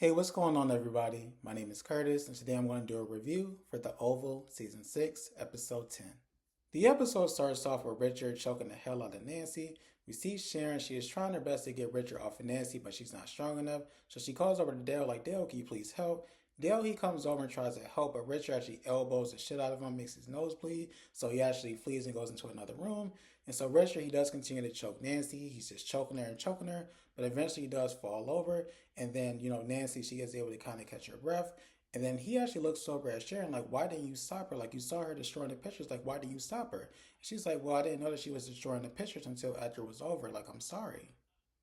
Hey, what's going on, everybody? My name is Curtis, and today I'm going to do a review for The Oval, Season 6, Episode 10. The episode starts off with Richard choking the hell out of Nancy. We see Sharon, she is trying her best to get Richard off of Nancy, but she's not strong enough, so she calls over to Dale, like, Dale, can you please help? Dale, he comes over and tries to help, but Richard actually elbows the shit out of him, makes his nose bleed, so he actually flees and goes into another room. And so Richard, he does continue to choke Nancy. He's just choking her, but eventually he does fall over. And then, Nancy, she is able to kind of catch her breath. And then he actually looks over at Sharon, like, why didn't you stop her? Like, you saw her destroying the pictures. Like, why didn't you stop her? And she's like, well, I didn't know that she was destroying the pictures until after it was over. Like, I'm sorry.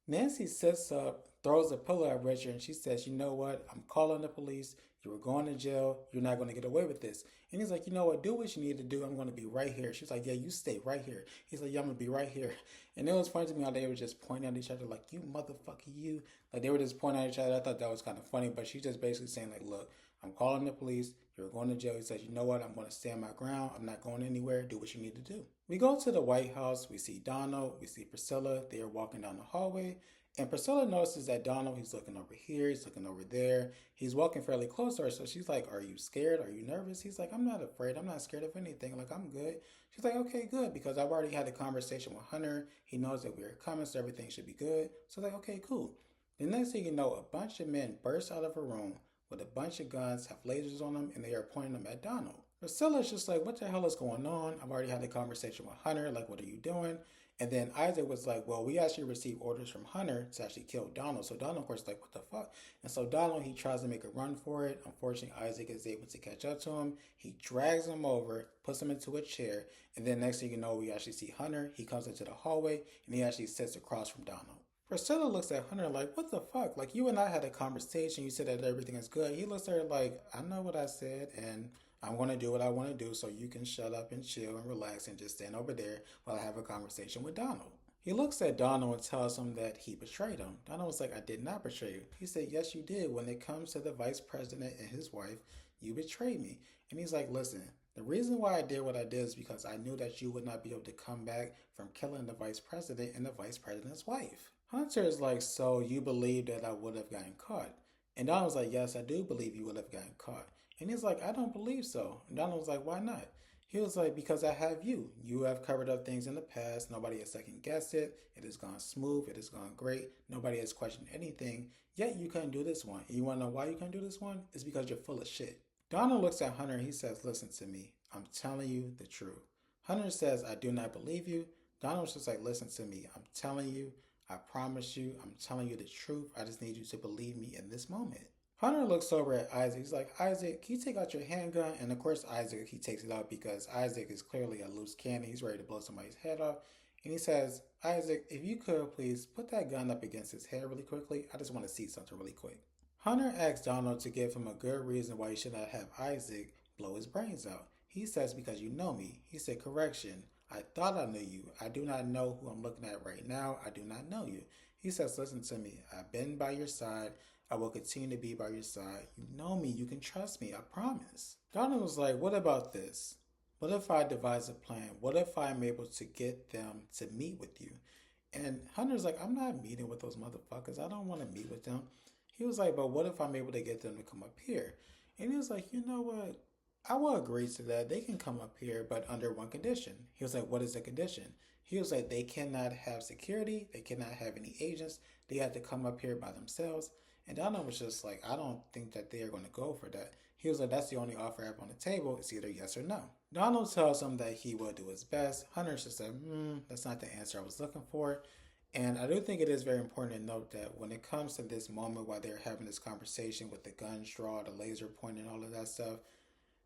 Nancy sits up, throws a pillow at Richard, and she says, you know what? I'm calling the police. You were going to jail. You're not going to get away with this. And he's like, you know what? Do what you need to do. I'm going to be right here. She's like, yeah, you stay right here. He's like, yeah, I'm going to be right here. And it was funny to me how they were just pointing at each other like, you motherfucker, you. Like, they were just pointing at each other. I thought that was kind of funny, but she's just basically saying, like, look, I'm calling the police. You're going to jail. He says, you know what? I'm going to stand my ground. I'm not going anywhere. Do what you need to do. We go to the White House. We see Donald. We see Priscilla. They are walking down the hallway. And Priscilla notices that Donald, he's looking over here, he's looking over there. He's walking fairly close to her. So she's like, are you scared? Are you nervous? He's like, I'm not afraid. I'm not scared of anything. Like, I'm good. She's like, okay, good. Because I've already had a conversation with Hunter. He knows that we're coming, so everything should be good. So like, okay, cool. The next thing you know, a bunch of men burst out of a room with a bunch of guns, have lasers on them, and they are pointing them at Donald. Priscilla's just like, what the hell is going on? I've already had a conversation with Hunter. Like, what are you doing? And then Isaac was like, well, we actually received orders from Hunter to actually kill Donald. So Donald, of course, is like, what the fuck? And so Donald, he tries to make a run for it. Unfortunately, Isaac is able to catch up to him. He drags him over, puts him into a chair. And then next thing you know, we actually see Hunter. He comes into the hallway and he actually sits across from Donald. Priscilla looks at Hunter like, what the fuck? Like, you and I had a conversation. You said that everything is good. He looks at her like, I know what I said, and I'm going to do what I want to do, so you can shut up and chill and relax and just stand over there while I have a conversation with Donald. He looks at Donald and tells him that he betrayed him. Donald was like, I did not betray you. He said, yes, you did. When it comes to the vice president and his wife, you betrayed me. And he's like, listen, the reason why I did what I did is because I knew that you would not be able to come back from killing the vice president and the vice president's wife. Hunter is like, so you believe that I would have gotten caught? And Donald was like, yes, I do believe you would have gotten caught. And he's like, I don't believe so. And Donald was like, why not? He was like, because I have you. You have covered up things in the past. Nobody has second guessed it. It has gone smooth. It has gone great. Nobody has questioned anything. Yet you couldn't do this one. And you want to know why you couldn't do this one? It's because you're full of shit. Donald looks at Hunter and he says, listen to me. I'm telling you the truth. Hunter says, I do not believe you. Donald's just like, listen to me. I'm telling you. I promise you. I'm telling you the truth. I just need you to believe me in this moment. Hunter looks over at Isaac. He's like, Isaac, can you take out your handgun? And of course, Isaac, he takes it out because Isaac is clearly a loose cannon. He's ready to blow somebody's head off. And he says, Isaac, if you could please put that gun up against his head really quickly. I just want to see something really quick. Hunter asks Donald to give him a good reason why he should not have Isaac blow his brains out. He says, because you know me. He said, correction. I thought I knew you. I do not know who I'm looking at right now. I do not know you. He says, listen to me. I've been by your side. I will continue to be by your side. You know me. You can trust me. I promise. Donald was like, what about this? What if I devise a plan? What if I'm able to get them to meet with you? And Hunter's like, I'm not meeting with those motherfuckers. I don't want to meet with them. He was like, but what if I'm able to get them to come up here? And he was like, you know what? I will agree to that. They can come up here, but under one condition. He was like, what is the condition? He was like, they cannot have security. They cannot have any agents. They have to come up here by themselves. And Donald was just like, I don't think that they are going to go for that. He was like, that's the only offer I have on the table. It's either yes or no. Donald tells him that he will do his best. Hunter just said, that's not the answer I was looking for. And I do think it is very important to note that when it comes to this moment while they're having this conversation with the guns drawn, the laser pointing, all of that stuff,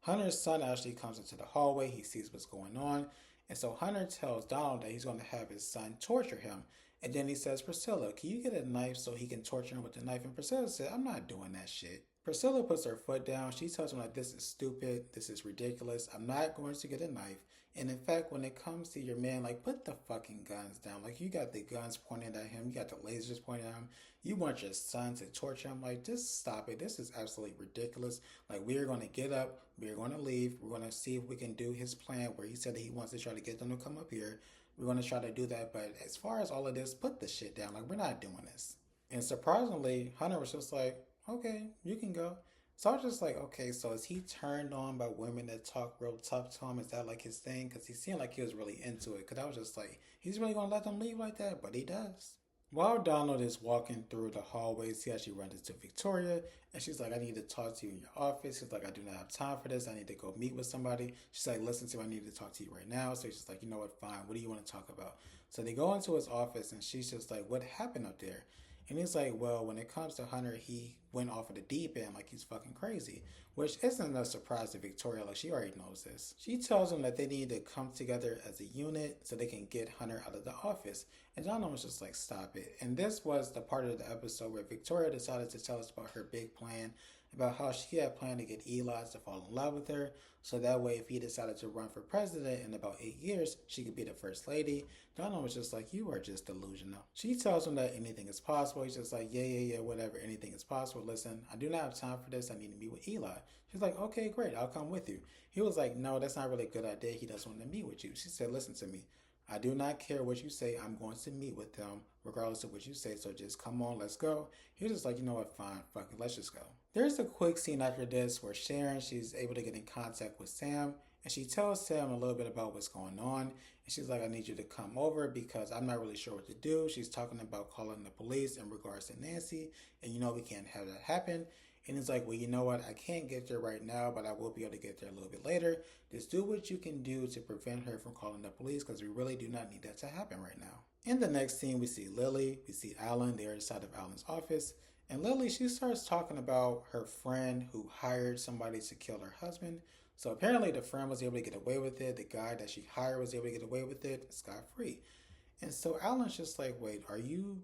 Hunter's son actually comes into the hallway. He sees what's going on. And so Hunter tells Donald that he's going to have his son torture him. And then he says, Priscilla, can you get a knife so he can torture him with the knife? And Priscilla said, I'm not doing that shit. Priscilla puts her foot down. She tells him like, this is stupid. This is ridiculous. I'm not going to get a knife. And in fact, when it comes to your man, like, put the fucking guns down. Like, you got the guns pointed at him. You got the lasers pointed at him. You want your son to torture him. Like, just stop it. This is absolutely ridiculous. Like, we are going to get up. We are going to leave. We're going to see if we can do his plan where he said that he wants to try to get them to come up here. We're going to try to do that. But as far as all of this, put the shit down. Like, we're not doing this. And surprisingly, Hunter was just like, okay, you can go. So I was just like, okay, so is he turned on by women that talk real tough to him? Is that like his thing? Because he seemed like he was really into it. Because I was just like, he's really going to let them leave like that? But he does. While Donald is walking through the hallways, he actually runs into Victoria, and she's like, I need to talk to you in your office. He's like, I do not have time for this. I need to go meet with somebody. She's like, listen to me, I need to talk to you right now. So he's just like, you know what, fine. What do you want to talk about? So they go into his office, and she's just like, what happened up there? And he's like, well, when it comes to Hunter, he went off of the deep end like he's fucking crazy. Which isn't a surprise to Victoria, like she already knows this. She tells him that they need to come together as a unit so they can get Hunter out of the office. And John was just like, stop it. And this was the part of the episode where Victoria decided to tell us about her big plan, about how she had planned to get Eli to fall in love with her. So that way, if he decided to run for president in about 8 years, she could be the first lady. Donna was just like, you are just delusional. She tells him that anything is possible. He's just like, yeah, whatever, anything is possible. Listen, I do not have time for this. I need to meet with Eli. She's like, okay, great, I'll come with you. He was like, no, that's not really a good idea. He doesn't want to meet with you. She said, listen to me. I do not care what you say. I'm going to meet with them regardless of what you say. So just come on, let's go. He was just like, you know what, fine, fuck it, let's just go. There's a quick scene after this where Sharon, she's able to get in contact with Sam, and she tells Sam a little bit about what's going on. And she's like, I need you to come over because I'm not really sure what to do. She's talking about calling the police in regards to Nancy, and you know we can't have that happen. And he's like, well, you know what? I can't get there right now, but I will be able to get there a little bit later. Just do what you can do to prevent her from calling the police because we really do not need that to happen right now. In the next scene, we see Lily. We see Allan there inside of Allan's office. And Lily, she starts talking about her friend who hired somebody to kill her husband. So apparently the friend was able to get away with it. The guy that she hired was able to get away with it scot free. And so Allan's just like, wait, are you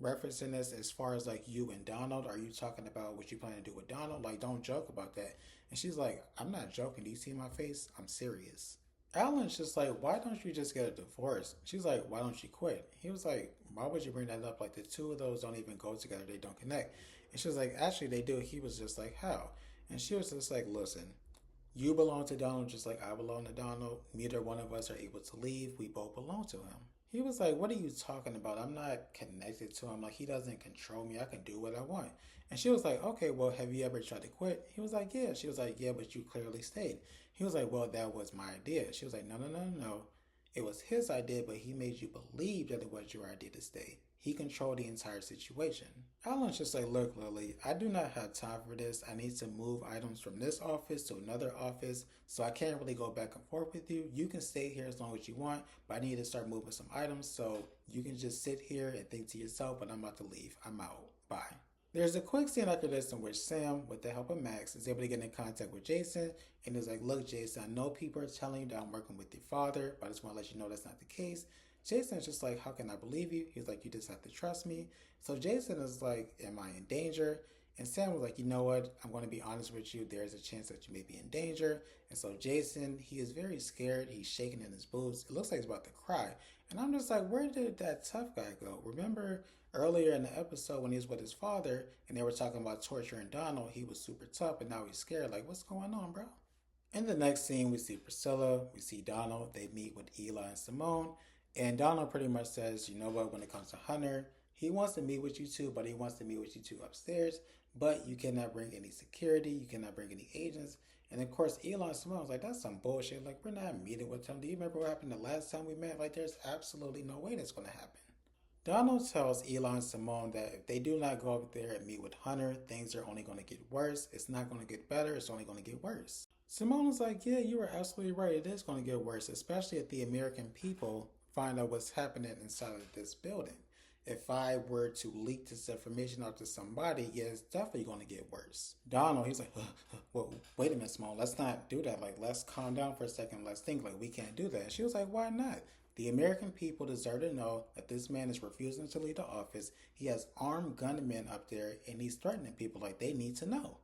referencing this as far as like you and Donald? Are you talking about what you plan to do with Donald? Like, don't joke about that. And she's like, I'm not joking. Do you see my face? I'm serious. Allan's just like, why don't you just get a divorce? She's like, why don't you quit? He was like, why would you bring that up? Like, the two of those don't even go together. They don't connect. And she was like, actually, they do. He was just like, how? And she was just like, listen, you belong to Donald just like I belong to Donald. Neither one of us are able to leave. We both belong to him. He was like, what are you talking about? I'm not connected to him. Like, he doesn't control me. I can do what I want. And she was like, okay, well, have you ever tried to quit? He was like, yeah. She was like, yeah, but you clearly stayed. He was like, well, that was my idea. She was like, no. It was his idea, but he made you believe that it was your idea to stay. He controlled the entire situation. Alan's just like, look, Lily, I do not have time for this. I need to move items from this office to another office, so I can't really go back and forth with you. You can stay here as long as you want, but I need to start moving some items, so you can just sit here and think to yourself, but I'm about to leave. I'm out. Bye. There's a quick scene after this in which Sam, with the help of Max, is able to get in contact with Jason and is like, look, Jason, I know people are telling you that I'm working with your father, but I just want to let you know that's not the case. Jason's just like, how can I believe you? He's like, you just have to trust me. So Jason is like, am I in danger? And Sam was like, you know what? I'm going to be honest with you. There's a chance that you may be in danger. And so Jason, he is very scared. He's shaking in his boots. It looks like he's about to cry. And I'm just like, where did that tough guy go? Remember earlier in the episode when he was with his father and they were talking about torturing Donald, he was super tough and now he's scared. Like, what's going on, bro? In the next scene, we see Priscilla, we see Donald. They meet with Eli and Simone. And Donald pretty much says, you know what, when it comes to Hunter, he wants to meet with you two, but he wants to meet with you two upstairs. But you cannot bring any security, you cannot bring any agents. And of course, Elon Simone was like, that's some bullshit. Like, we're not meeting with him. Do you remember what happened the last time we met? Like, there's absolutely no way that's going to happen. Donald tells Elon Simone that if they do not go up there and meet with Hunter, things are only going to get worse. It's not going to get better, it's only going to get worse. Simone was like, yeah, you were absolutely right. It is going to get worse, especially if the American people find out what's happening inside of this building. If I were to leak this information out to somebody, yeah, it's definitely going to get worse. Donald, he's like, well, wait a minute, Simone, let's not do that. Like, let's calm down for a second. Let's think. Like, we can't do that. And she was like, why not? The American people deserve to know that this man is refusing to leave the office. He has armed gunmen up there, and he's threatening people. Like, they need to know.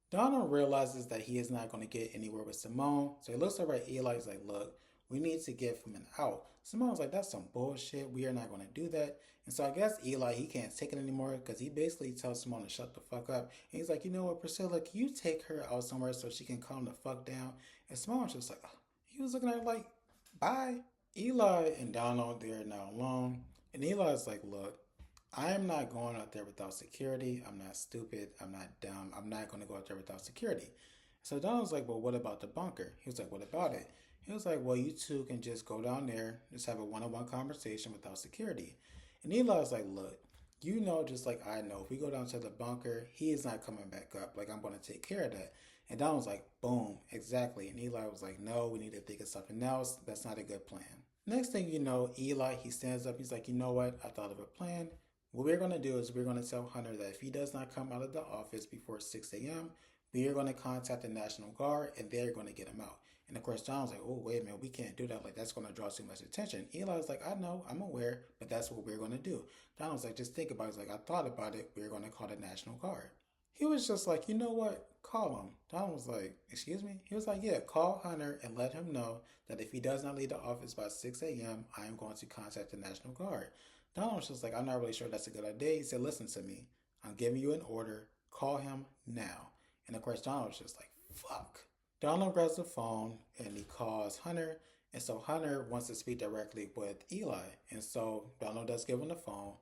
Donald realizes that he is not going to get anywhere with Simone, so he looks over at Eli. He's like, look, we need to give him an out. Simone's like, that's some bullshit. We are not going to do that. And so I guess Eli, he can't take it anymore because he basically tells Simone to shut the fuck up. And he's like, you know what, Priscilla, can you take her out somewhere so she can calm the fuck down? And Simone's just like, he was looking at her like, bye. Eli and Donald, they're now alone. And Eli's like, look, I am not going out there without security. I'm not stupid. I'm not dumb. I'm not going to go out there without security. So Donald was like, well, what about the bunker? He was like, what about it? He was like, well, you two can just go down there, just have a one-on-one conversation without security. And Eli was like, look, you know, just like I know, if we go down to the bunker, he is not coming back up. Like, I'm going to take care of that. And Donald was like, boom, exactly. And Eli was like, no, we need to think of something else. That's not a good plan. Next thing you know, Eli, he stands up. He's like, you know what? I thought of a plan. What we're going to do is we're going to tell Hunter that if he does not come out of the office before 6 a.m., we are going to contact the National Guard and they're going to get him out. And of course, Donald's like, oh, wait a minute, we can't do that. Like, that's going to draw too much attention. Eli's like, I know, I'm aware, but that's what we're going to do. Donald's like, just think about it. He's like, I thought about it. We're going to call the National Guard. He was just like, you know what? Call him. Donald was like, excuse me? He was like, yeah, call Hunter and let him know that if he does not leave the office by 6 a.m., I am going to contact the National Guard. Donald was just like, I'm not really sure that's a good idea. He said, listen to me. I'm giving you an order. Call him now. And of course, Donald was just like, fuck. Donald grabs the phone and he calls Hunter. And so Hunter wants to speak directly with Eli. And so Donald does give him the phone.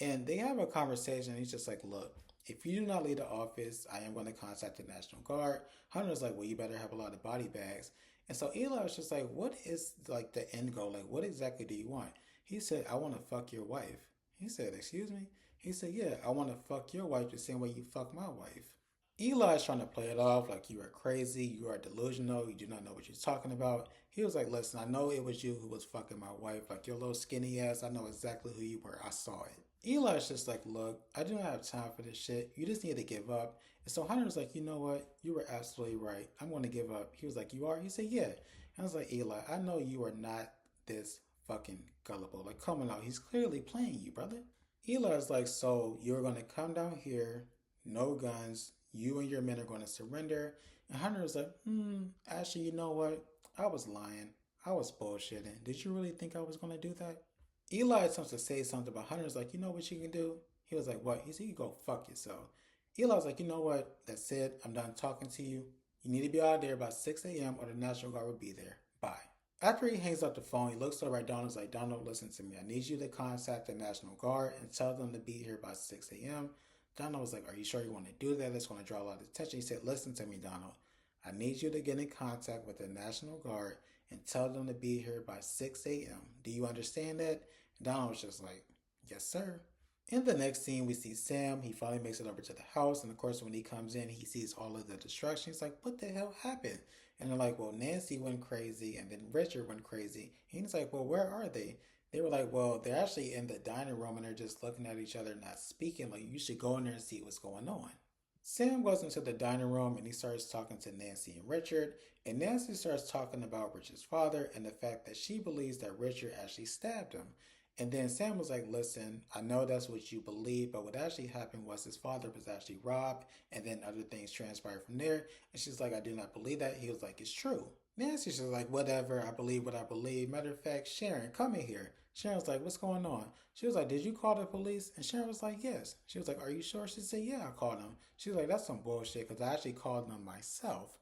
And they have a conversation. He's just like, look, if you do not leave the office, I am going to contact the National Guard. Hunter's like, well, you better have a lot of body bags. And so Eli was just like, what is like the end goal? Like, what exactly do you want? He said, I want to fuck your wife. He said, excuse me? He said, yeah, I want to fuck your wife the same way you fuck my wife. Eli's trying to play it off like you are crazy, you are delusional, you do not know what you're talking about. He was like, listen, I know it was you who was fucking my wife, like your little skinny ass, I know exactly who you were, I saw it. Eli's just like, look, I do not have time for this shit, you just need to give up. And so Hunter's like, you know what, you were absolutely right, I'm going to give up. He was like, you are? He said, yeah. And I was like, Eli, I know you are not this fucking gullible, like come on out, he's clearly playing you, brother. Eli's like, so you're going to come down here, no guns, you and your men are going to surrender. And Hunter was like, actually, you know what? I was lying. I was bullshitting. Did you really think I was going to do that? Eli attempts to say something, but Hunter's like, you know what you can do? He was like, what? He said, you go fuck yourself. Eli was like, you know what? That's it. I'm done talking to you. You need to be out there by 6 a.m. or the National Guard will be there. Bye. After he hangs up the phone, he looks over at Donald's like, Donald, listen to me. I need you to contact the National Guard and tell them to be here by 6 a.m. Donald was like, are you sure you want to do that? It's going to draw a lot of attention. He said, listen to me, Donald. I need you to get in contact with the National Guard and tell them to be here by 6 a.m. Do you understand that? Donald was just like, yes, sir. In the next scene, we see Sam. He finally makes it over to the house. And of course, when he comes in, he sees all of the destruction. He's like, what the hell happened? And they're like, well, Nancy went crazy and then Richard went crazy. And he's like, well, where are they? They were like, well, they're actually in the dining room and they're just looking at each other, not speaking. Like, you should go in there and see what's going on. Sam goes into the dining room and he starts talking to Nancy and Richard. And Nancy starts talking about Richard's father and the fact that she believes that Richard actually stabbed him. And then Sam was like, listen, I know that's what you believe, but what actually happened was his father was actually robbed, and then other things transpired from there. And she's like, I do not believe that. He was like, it's true. Nancy's just like, whatever, I believe what I believe. Matter of fact, Sharon, come in here. Sharon was like, what's going on? She was like, did you call the police? And Sharon was like, yes. She was like, are you sure? She said, yeah, I called them. She was like, that's some bullshit because I actually called them myself.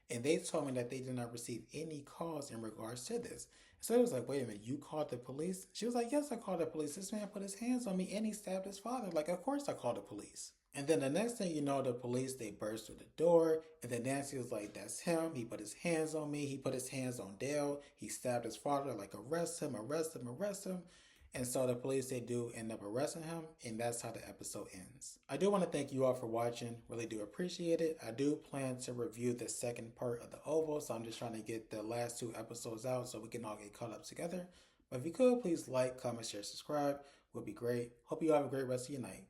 And they told me that they did not receive any calls in regards to this. So it was like, wait a minute, you called the police? She was like, yes, I called the police. This man put his hands on me and he stabbed his father. Like, of course I called the police. And then the next thing you know, the police, they burst through the door. And then Nancy was like, that's him. He put his hands on me. He put his hands on Dale. He stabbed his father. Like, arrest him, arrest him, arrest him. And so the police, they do end up arresting him. And that's how the episode ends. I do want to thank you all for watching. Really do appreciate it. I do plan to review the second part of the Oval. So I'm just trying to get the last 2 episodes out so we can all get caught up together. But if you could, please like, comment, share, subscribe. Would be great. Hope you all have a great rest of your night.